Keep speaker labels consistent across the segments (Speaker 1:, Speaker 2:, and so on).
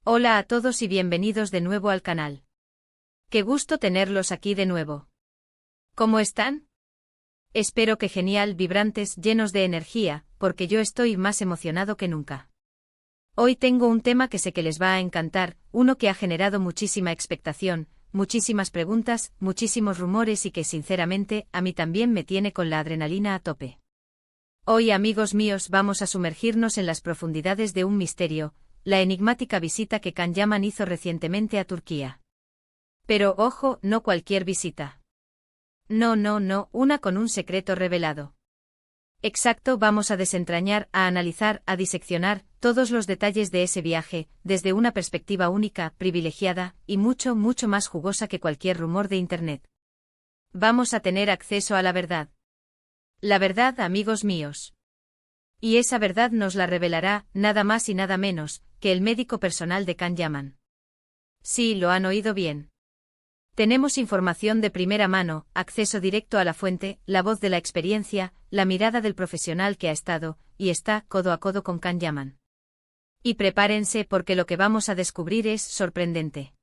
Speaker 1: Hola a todos y bienvenidos de nuevo al canal. Qué gusto tenerlos aquí de nuevo. ¿Cómo están? Espero que genial, vibrantes, llenos de energía, porque yo estoy más emocionado que nunca. Hoy tengo un tema que sé que les va a encantar, uno que ha generado muchísima expectación, muchísimas preguntas, muchísimos rumores y que sinceramente a mí también me tiene con la adrenalina a tope. Hoy, amigos míos, vamos a sumergirnos en las profundidades de un misterio, la enigmática visita que Can Yaman hizo recientemente a Turquía. Pero ojo, no cualquier visita. No, una con un secreto revelado. Exacto, vamos a desentrañar, a analizar, a diseccionar todos los detalles de ese viaje, desde una perspectiva única, privilegiada, y mucho más jugosa que cualquier rumor de Internet. Vamos a tener acceso a la verdad. La verdad, amigos míos. Y esa verdad nos la revelará, nada más y nada menos, que el médico personal de Can Yaman. Sí, lo han oído bien. Tenemos información de primera mano, acceso directo a la fuente, la voz de la experiencia, la mirada del profesional que ha estado, y está, codo a codo con Can Yaman. Y prepárense porque lo que vamos a descubrir es sorprendente.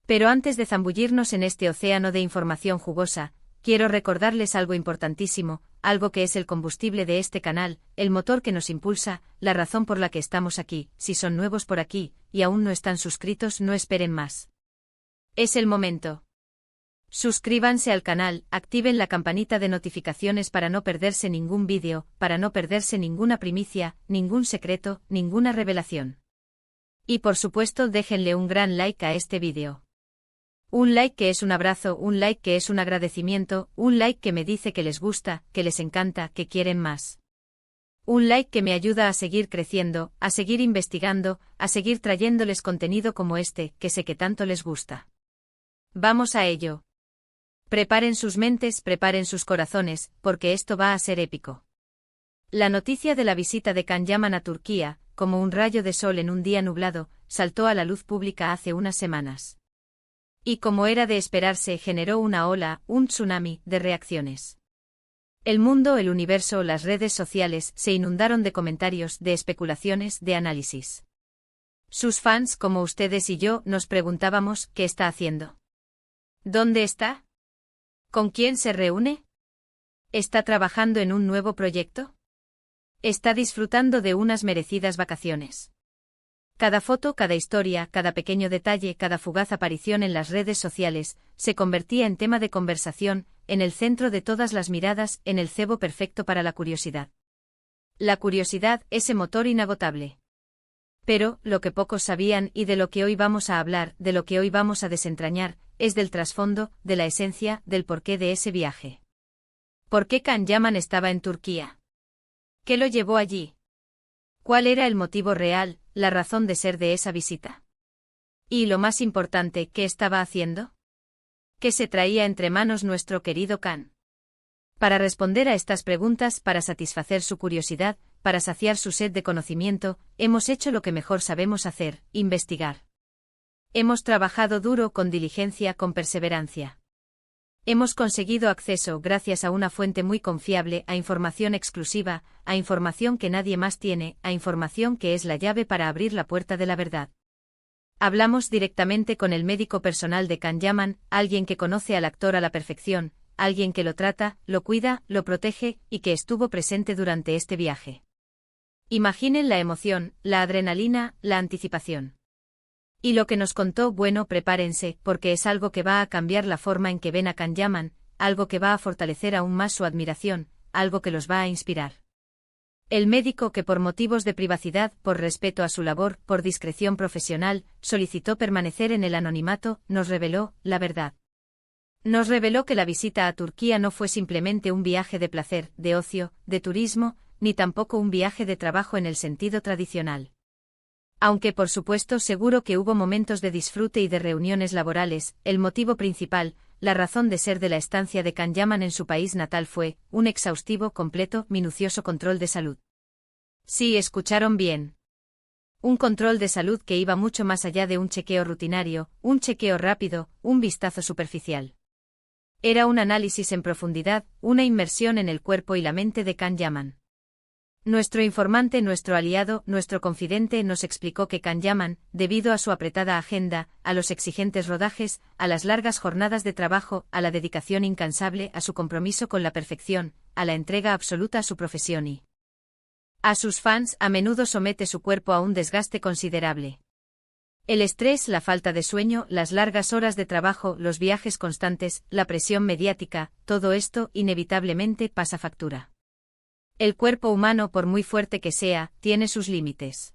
Speaker 1: Pero antes de zambullirnos en este océano de información jugosa, quiero recordarles algo importantísimo, algo que es el combustible de este canal, el motor que nos impulsa, la razón por la que estamos aquí. Si son nuevos por aquí, y aún no están suscritos, no esperen más. Es el momento. Suscríbanse al canal, activen la campanita de notificaciones para no perderse ningún vídeo, para no perderse ninguna primicia, ningún secreto, ninguna revelación. Y por supuesto déjenle un gran like a este vídeo. Un like que es un abrazo, un like que es un agradecimiento, un like que me dice que les gusta, que les encanta, que quieren más. Un like que me ayuda a seguir creciendo, a seguir investigando, a seguir trayéndoles contenido como este, que sé que tanto les gusta. Vamos a ello. Preparen sus mentes, preparen sus corazones, porque esto va a ser épico. La noticia de la visita de Can Yaman a Turquía, como un rayo de sol en un día nublado, saltó a la luz pública hace unas semanas. Y como era de esperarse, generó una ola, un tsunami, de reacciones. El mundo, el universo, las redes sociales se inundaron de comentarios, de especulaciones, de análisis. Sus fans, como ustedes y yo, nos preguntábamos, ¿qué está haciendo? ¿Dónde está? ¿Con quién se reúne? ¿Está trabajando en un nuevo proyecto? ¿Está disfrutando de unas merecidas vacaciones? Cada foto, cada historia, cada pequeño detalle, cada fugaz aparición en las redes sociales, se convertía en tema de conversación, en el centro de todas las miradas, en el cebo perfecto para la curiosidad. La curiosidad, ese motor inagotable. Pero, lo que pocos sabían y de lo que hoy vamos a hablar, de lo que hoy vamos a desentrañar, es del trasfondo, de la esencia, del porqué de ese viaje. ¿Por qué Can Yaman estaba en Turquía? ¿Qué lo llevó allí? ¿Cuál era el motivo real, la razón de ser de esa visita? Y lo más importante, ¿qué estaba haciendo? ¿Qué se traía entre manos nuestro querido Can? Para responder a estas preguntas, para satisfacer su curiosidad, para saciar su sed de conocimiento, hemos hecho lo que mejor sabemos hacer, investigar. Hemos trabajado duro, con diligencia, con perseverancia. Hemos conseguido acceso, gracias a una fuente muy confiable, a información exclusiva, a información que nadie más tiene, a información que es la llave para abrir la puerta de la verdad. Hablamos directamente con el médico personal de Can Yaman, alguien que conoce al actor a la perfección, alguien que lo trata, lo cuida, lo protege, y que estuvo presente durante este viaje. Imaginen la emoción, la adrenalina, la anticipación. Y lo que nos contó, bueno, prepárense, porque es algo que va a cambiar la forma en que ven a Can Yaman, algo que va a fortalecer aún más su admiración, algo que los va a inspirar. El médico que por motivos de privacidad, por respeto a su labor, por discreción profesional, solicitó permanecer en el anonimato, nos reveló la verdad. Nos reveló que la visita a Turquía no fue simplemente un viaje de placer, de ocio, de turismo, ni tampoco un viaje de trabajo en el sentido tradicional. Aunque por supuesto seguro que hubo momentos de disfrute y de reuniones laborales, el motivo principal, la razón de ser de la estancia de Can Yaman en su país natal fue, un exhaustivo, completo, minucioso control de salud. Sí, escucharon bien. Un control de salud que iba mucho más allá de un chequeo rutinario, un chequeo rápido, un vistazo superficial. Era un análisis en profundidad, una inmersión en el cuerpo y la mente de Can Yaman. Nuestro informante, nuestro aliado, nuestro confidente nos explicó que Can Yaman, debido a su apretada agenda, a los exigentes rodajes, a las largas jornadas de trabajo, a la dedicación incansable, a su compromiso con la perfección, a la entrega absoluta a su profesión y a sus fans, a menudo somete su cuerpo a un desgaste considerable. El estrés, la falta de sueño, las largas horas de trabajo, los viajes constantes, la presión mediática, todo esto inevitablemente pasa factura. El cuerpo humano, por muy fuerte que sea, tiene sus límites.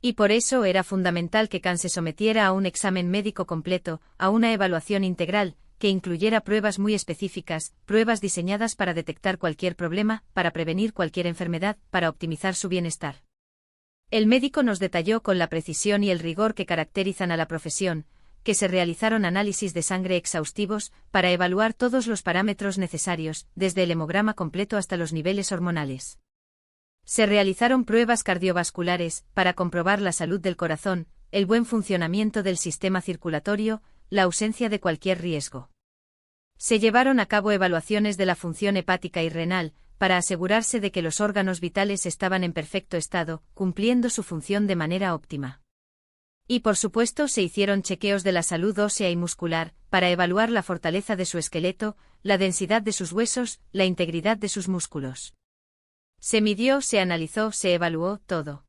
Speaker 1: Y por eso era fundamental que Can se sometiera a un examen médico completo, a una evaluación integral, que incluyera pruebas muy específicas, pruebas diseñadas para detectar cualquier problema, para prevenir cualquier enfermedad, para optimizar su bienestar. El médico nos detalló con la precisión y el rigor que caracterizan a la profesión, que se realizaron análisis de sangre exhaustivos para evaluar todos los parámetros necesarios, desde el hemograma completo hasta los niveles hormonales. Se realizaron pruebas cardiovasculares para comprobar la salud del corazón, el buen funcionamiento del sistema circulatorio, la ausencia de cualquier riesgo. Se llevaron a cabo evaluaciones de la función hepática y renal, para asegurarse de que los órganos vitales estaban en perfecto estado, cumpliendo su función de manera óptima. Y por supuesto se hicieron chequeos de la salud ósea y muscular, para evaluar la fortaleza de su esqueleto, la densidad de sus huesos, la integridad de sus músculos. Se midió, se analizó, se evaluó todo.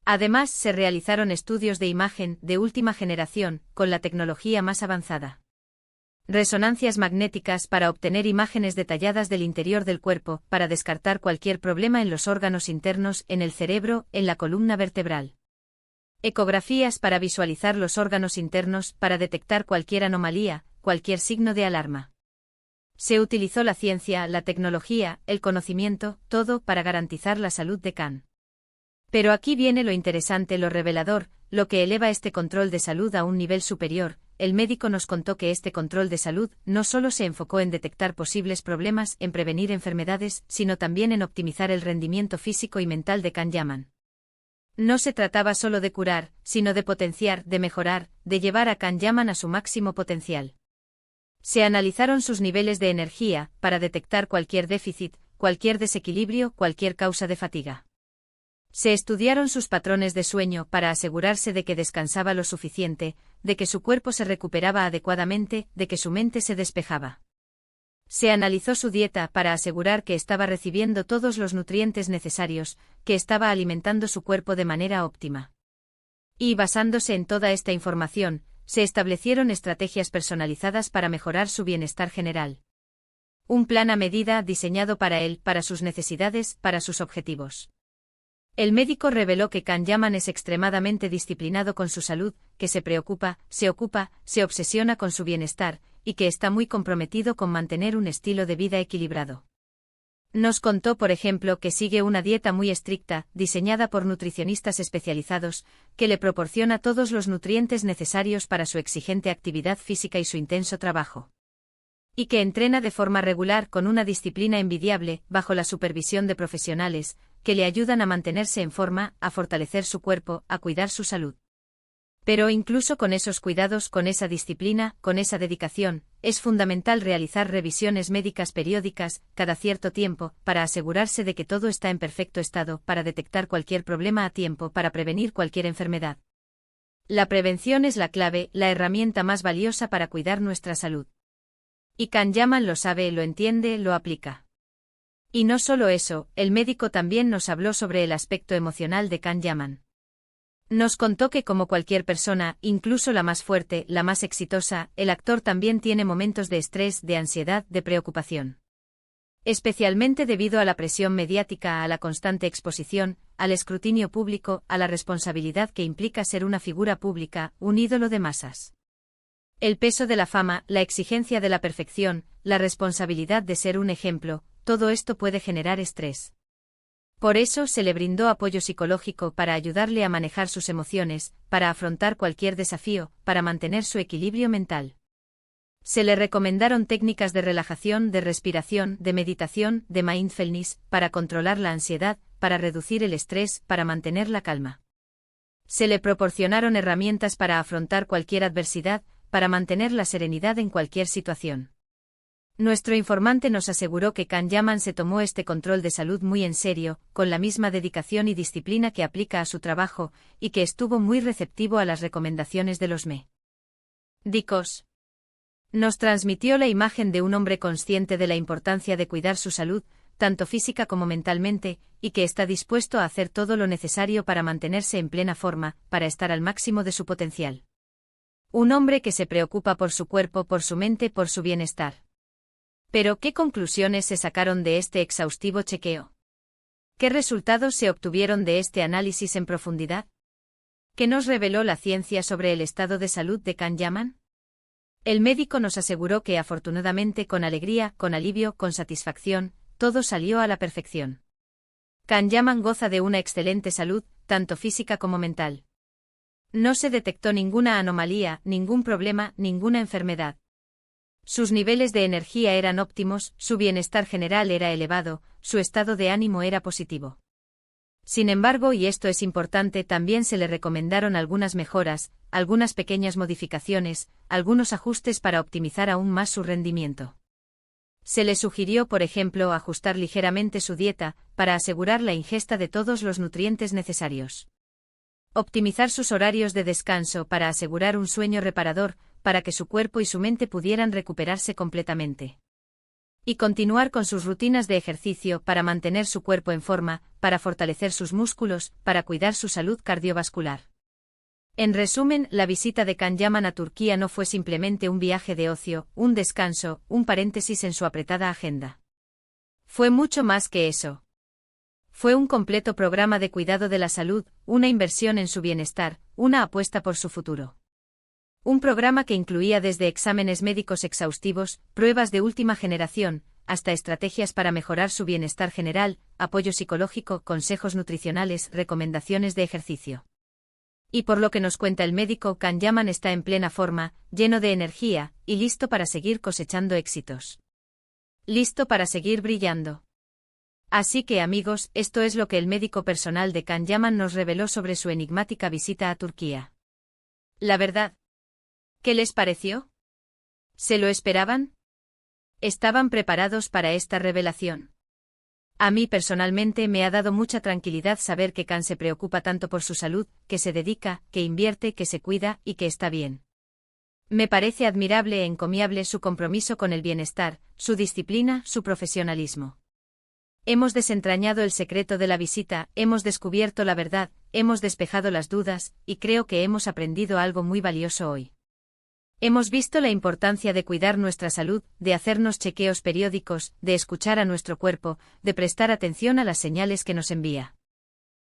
Speaker 1: Además se realizaron estudios de imagen de última generación, con la tecnología más avanzada. Resonancias magnéticas para obtener imágenes detalladas del interior del cuerpo, para descartar cualquier problema en los órganos internos, en el cerebro, en la columna vertebral. Ecografías para visualizar los órganos internos, para detectar cualquier anomalía, cualquier signo de alarma. Se utilizó la ciencia, la tecnología, el conocimiento, todo para garantizar la salud de Can. Pero aquí viene lo interesante, lo revelador, lo que eleva este control de salud a un nivel superior. El médico nos contó que este control de salud no solo se enfocó en detectar posibles problemas, en prevenir enfermedades, sino también en optimizar el rendimiento físico y mental de Can Yaman. No se trataba solo de curar, sino de potenciar, de mejorar, de llevar a Can Yaman a su máximo potencial. Se analizaron sus niveles de energía, para detectar cualquier déficit, cualquier desequilibrio, cualquier causa de fatiga. Se estudiaron sus patrones de sueño para asegurarse de que descansaba lo suficiente, de que su cuerpo se recuperaba adecuadamente, de que su mente se despejaba. Se analizó su dieta para asegurar que estaba recibiendo todos los nutrientes necesarios, que estaba alimentando su cuerpo de manera óptima. Y basándose en toda esta información, se establecieron estrategias personalizadas para mejorar su bienestar general. Un plan a medida diseñado para él, para sus necesidades, para sus objetivos. El médico reveló que Can Yaman es extremadamente disciplinado con su salud, que se preocupa, se obsesiona con su bienestar, y que está muy comprometido con mantener un estilo de vida equilibrado. Nos contó, por ejemplo, que sigue una dieta muy estricta, diseñada por nutricionistas especializados, que le proporciona todos los nutrientes necesarios para su exigente actividad física y su intenso trabajo. Y que entrena de forma regular con una disciplina envidiable, bajo la supervisión de profesionales, que le ayudan a mantenerse en forma, a fortalecer su cuerpo, a cuidar su salud. Pero incluso con esos cuidados, con esa disciplina, con esa dedicación, es fundamental realizar revisiones médicas periódicas, cada cierto tiempo, para asegurarse de que todo está en perfecto estado, para detectar cualquier problema a tiempo, para prevenir cualquier enfermedad. La prevención es la clave, la herramienta más valiosa para cuidar nuestra salud. Y Can Yaman lo sabe, lo entiende, lo aplica. Y no solo eso, el médico también nos habló sobre el aspecto emocional de Can Yaman. Nos contó que como cualquier persona, incluso la más fuerte, la más exitosa, el actor también tiene momentos de estrés, de ansiedad, de preocupación. Especialmente debido a la presión mediática, a la constante exposición, al escrutinio público, a la responsabilidad que implica ser una figura pública, un ídolo de masas. El peso de la fama, la exigencia de la perfección, la responsabilidad de ser un ejemplo, todo esto puede generar estrés. Por eso se le brindó apoyo psicológico para ayudarle a manejar sus emociones, para afrontar cualquier desafío, para mantener su equilibrio mental. Se le recomendaron técnicas de relajación, de respiración, de meditación, de mindfulness, para controlar la ansiedad, para reducir el estrés, para mantener la calma. Se le proporcionaron herramientas para afrontar cualquier adversidad, para mantener la serenidad en cualquier situación. Nuestro informante nos aseguró que Can Yaman se tomó este control de salud muy en serio, con la misma dedicación y disciplina que aplica a su trabajo, y que estuvo muy receptivo a las recomendaciones de los médicos. Nos transmitió la imagen de un hombre consciente de la importancia de cuidar su salud, tanto física como mentalmente, y que está dispuesto a hacer todo lo necesario para mantenerse en plena forma, para estar al máximo de su potencial. Un hombre que se preocupa por su cuerpo, por su mente, por su bienestar. Pero, ¿qué conclusiones se sacaron de este exhaustivo chequeo? ¿Qué resultados se obtuvieron de este análisis en profundidad? ¿Qué nos reveló la ciencia sobre el estado de salud de Can Yaman? El médico nos aseguró que afortunadamente, con alegría, con alivio, con satisfacción, todo salió a la perfección. Can Yaman goza de una excelente salud, tanto física como mental. No se detectó ninguna anomalía, ningún problema, ninguna enfermedad. Sus niveles de energía eran óptimos, su bienestar general era elevado, su estado de ánimo era positivo. Sin embargo, y esto es importante, también se le recomendaron algunas mejoras, algunas pequeñas modificaciones, algunos ajustes para optimizar aún más su rendimiento. Se le sugirió, por ejemplo, ajustar ligeramente su dieta, para asegurar la ingesta de todos los nutrientes necesarios. Optimizar sus horarios de descanso para asegurar un sueño reparador, para que su cuerpo y su mente pudieran recuperarse completamente. Y continuar con sus rutinas de ejercicio para mantener su cuerpo en forma, para fortalecer sus músculos, para cuidar su salud cardiovascular. En resumen, la visita de Can Yaman a Turquía no fue simplemente un viaje de ocio, un descanso, un paréntesis en su apretada agenda. Fue mucho más que eso. Fue un completo programa de cuidado de la salud, una inversión en su bienestar, una apuesta por su futuro. Un programa que incluía desde exámenes médicos exhaustivos, pruebas de última generación, hasta estrategias para mejorar su bienestar general, apoyo psicológico, consejos nutricionales, recomendaciones de ejercicio. Y por lo que nos cuenta el médico, Can Yaman está en plena forma, lleno de energía, y listo para seguir cosechando éxitos. Listo para seguir brillando. Así que amigos, esto es lo que el médico personal de Can Yaman nos reveló sobre su enigmática visita a Turquía. La verdad. ¿Qué les pareció? ¿Se lo esperaban? ¿Estaban preparados para esta revelación? A mí personalmente me ha dado mucha tranquilidad saber que Can se preocupa tanto por su salud, que se dedica, que invierte, que se cuida y que está bien. Me parece admirable e encomiable su compromiso con el bienestar, su disciplina, su profesionalismo. Hemos desentrañado el secreto de la visita, hemos descubierto la verdad, hemos despejado las dudas, y creo que hemos aprendido algo muy valioso hoy. Hemos visto la importancia de cuidar nuestra salud, de hacernos chequeos periódicos, de escuchar a nuestro cuerpo, de prestar atención a las señales que nos envía.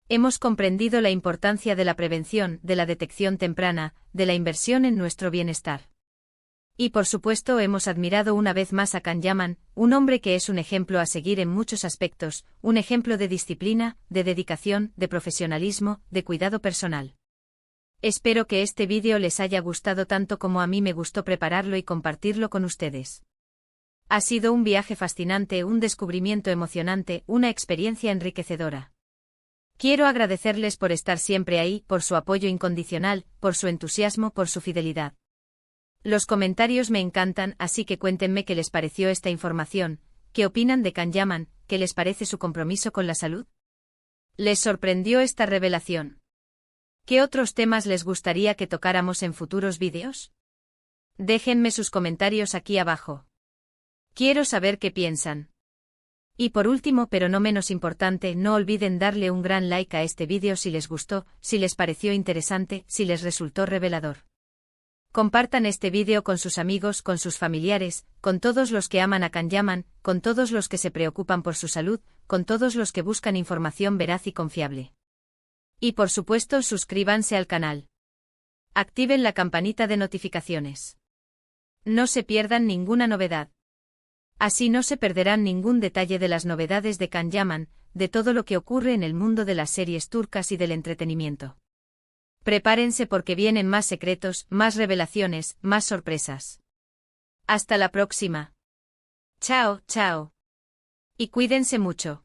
Speaker 1: Hemos comprendido la importancia de la prevención, de la detección temprana, de la inversión en nuestro bienestar. Y por supuesto hemos admirado una vez más a Can Yaman, un hombre que es un ejemplo a seguir en muchos aspectos, un ejemplo de disciplina, de dedicación, de profesionalismo, de cuidado personal. Espero que este vídeo les haya gustado tanto como a mí me gustó prepararlo y compartirlo con ustedes. Ha sido un viaje fascinante, un descubrimiento emocionante, una experiencia enriquecedora. Quiero agradecerles por estar siempre ahí, por su apoyo incondicional, por su entusiasmo, por su fidelidad. Los comentarios me encantan, así que cuéntenme qué les pareció esta información, qué opinan de Can Yaman, qué les parece su compromiso con la salud. ¿Les sorprendió esta revelación? ¿Qué otros temas les gustaría que tocáramos en futuros vídeos? Déjenme sus comentarios aquí abajo. Quiero saber qué piensan. Y por último, pero no menos importante, no olviden darle un gran like a este vídeo si les gustó, si les pareció interesante, si les resultó revelador. Compartan este vídeo con sus amigos, con sus familiares, con todos los que aman a Can Yaman, con todos los que se preocupan por su salud, con todos los que buscan información veraz y confiable. Y por supuesto, suscríbanse al canal. Activen la campanita de notificaciones. No se pierdan ninguna novedad. Así no se perderán ningún detalle de las novedades de Can Yaman, de todo lo que ocurre en el mundo de las series turcas y del entretenimiento. Prepárense porque vienen más secretos, más revelaciones, más sorpresas. Hasta la próxima. Chao, chao. Y cuídense mucho.